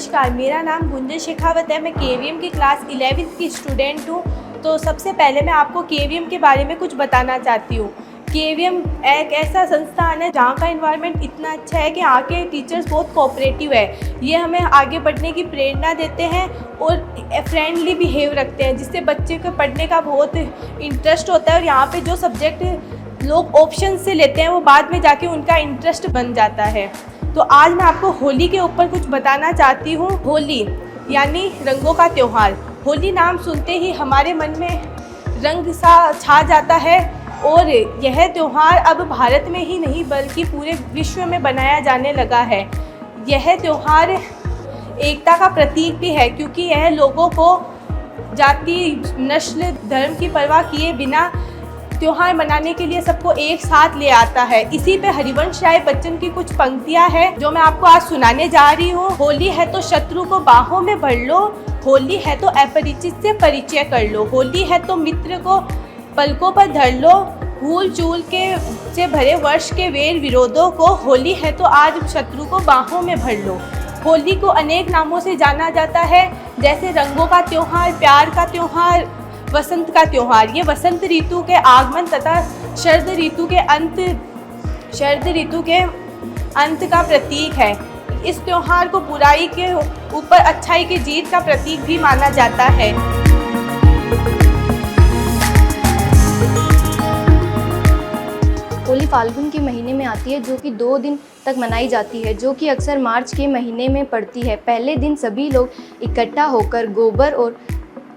नमस्कार, मेरा नाम गुंजन शेखावत है। मैं केवीएम की क्लास 11th की स्टूडेंट हूँ। तो सबसे पहले मैं आपको केवीएम के बारे में कुछ बताना चाहती हूँ। केवीएम एक ऐसा संस्थान है जहाँ का एनवायरनमेंट इतना अच्छा है कि यहाँ के टीचर्स बहुत कोऑपरेटिव है। ये हमें आगे बढ़ने की प्रेरणा देते हैं और फ्रेंडली बिहेव रखते हैं, जिससे बच्चे को पढ़ने का बहुत इंटरेस्ट होता है। और यहाँ पे जो सब्जेक्ट लोग ऑप्शन से लेते हैं वो बाद में जाके उनका इंटरेस्ट बन जाता है। तो आज मैं आपको होली के ऊपर कुछ बताना चाहती हूँ। होली यानी रंगों का त्यौहार। होली नाम सुनते ही हमारे मन में रंग सा छा जाता है और यह त्यौहार अब भारत में ही नहीं बल्कि पूरे विश्व में बनाया जाने लगा है। यह त्यौहार एकता का प्रतीक भी है, क्योंकि यह लोगों को जाति, नस्ल, धर्म की परवाह किए बिना त्योहार मनाने के लिए सबको एक साथ ले आता है। इसी पे हरिवंश राय बच्चन की कुछ पंक्तियां हैं जो मैं आपको आज सुनाने जा रही हूँ। होली है तो शत्रु को बाहों में भर लो, होली है तो अपरिचित से परिचय कर लो, होली है तो मित्र को पलकों पर धर लो, भूल चूल के से भरे वर्ष के वेर विरोधों को, होली है तो आज शत्रु को बाहों में भर लो। होली को अनेक नामों से जाना जाता है, जैसे रंगों का त्यौहार, प्यार का त्यौहार, वसंत का त्यौहार। ये वसंत ऋतु के आगमन तथा शरद ऋतु के अंत का प्रतीक है। इस त्यौहार को बुराई के ऊपर अच्छाई की जीत का प्रतीक भी माना जाता है। होली फाल्गुन के महीने में आती है, जो कि 2 दिन तक मनाई जाती है, जो कि अक्सर मार्च के महीने में पड़ती है। पहले दिन सभी लोग इकट्ठा होकर गोबर और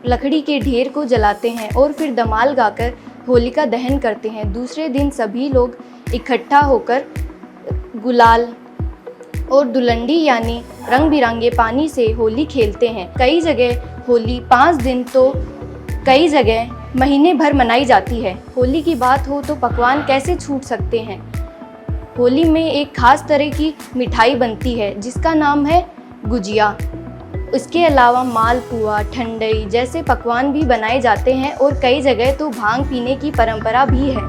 लकड़ी के ढेर को जलाते हैं और फिर धमाल गाकर होलिका दहन करते हैं। दूसरे दिन सभी लोग इकट्ठा होकर गुलाल और धुलंडी यानी रंग बिरंगे पानी से होली खेलते हैं। कई जगह होली 5 दिन तो कई जगह महीने भर मनाई जाती है। होली की बात हो तो पकवान कैसे छूट सकते हैं। होली में एक खास तरह की मिठाई बनती है जिसका नाम है गुजिया। इसके अलावा मालपुआ, ठंडई जैसे पकवान भी बनाए जाते हैं और कई जगह तो भांग पीने की परंपरा भी है।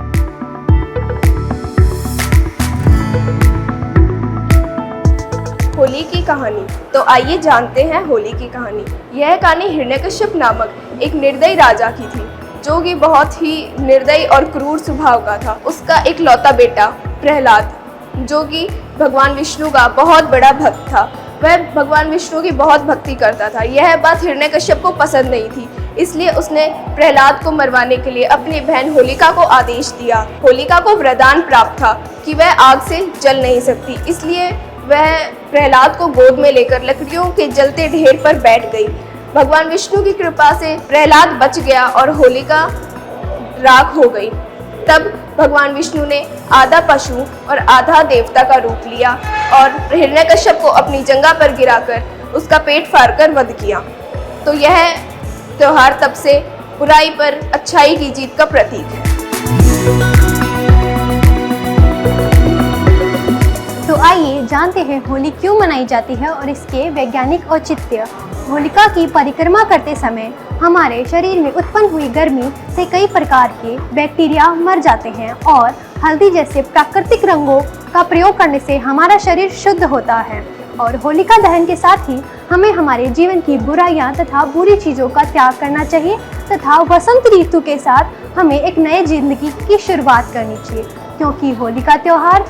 होली की कहानी। तो आइए जानते हैं होली की कहानी। यह कहानी हिरण्यकश्यप नामक एक निर्दयी राजा की थी, जो कि बहुत ही निर्दयी और क्रूर स्वभाव का था। उसका एक लौता बेटा प्रहलाद, जो कि भगवान विष्णु का बहुत बड़ा भक्त था, वह भगवान विष्णु की बहुत भक्ति करता था। यह बात हिरण्यकश्यप को पसंद नहीं थी, इसलिए उसने प्रहलाद को मरवाने के लिए अपनी बहन होलिका को आदेश दिया। होलिका को वरदान प्राप्त था कि वह आग से जल नहीं सकती, इसलिए वह प्रहलाद को गोद में लेकर लकड़ियों के जलते ढेर पर बैठ गई। भगवान विष्णु की कृपा से प्रहलाद बच गया और होलिका राख हो गई। तब भगवान विष्णु ने आधा पशु और आधा देवता का रूप लिया और हिरण्यकश्यप को अपनी जंघा पर गिराकर उसका पेट फाड़कर वध किया। तो यह त्योहार तब से बुराई पर अच्छाई की जीत का प्रतीक है। तो आइए जानते हैं होली क्यों मनाई जाती है और इसके वैज्ञानिक औचित्य। होलिका की परिक्रमा करते समय हमारे शरीर में उत्पन्न हुई गर्मी से कई प्रकार के बैक्टीरिया मर जाते हैं और हल्दी जैसे प्राकृतिक रंगों का प्रयोग करने से हमारा शरीर शुद्ध होता है। और होलिका दहन के साथ ही हमें हमारे जीवन की बुराइयां तथा बुरी चीज़ों का त्याग करना चाहिए तथा वसंत ऋतु के साथ हमें एक नए जिंदगी की शुरुआत करनी चाहिए, क्योंकि होली का त्यौहार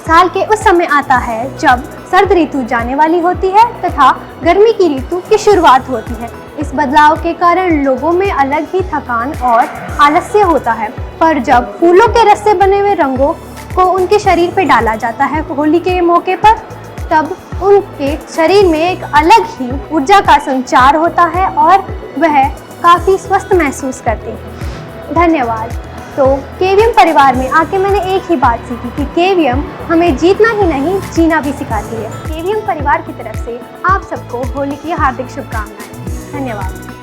साल के उस समय आता है जब सर्द ऋतु जाने वाली होती है तथा गर्मी की ऋतु की शुरुआत होती है। इस बदलाव के कारण लोगों में अलग ही थकान और आलस्य होता है, पर जब फूलों के रस से बने हुए रंगों को उनके शरीर पर डाला जाता है होली के मौके पर, तब उनके शरीर में एक अलग ही ऊर्जा का संचार होता है और वह काफ़ी स्वस्थ महसूस करते हैं। धन्यवाद। तो केवीएम परिवार में आके मैंने एक ही बात सीखी कि केवीएम हमें जीतना ही नहीं जीना भी सिखाती है। केवीएम परिवार की तरफ से आप सबको होली की हार्दिक शुभकामनाएं। धन्यवाद।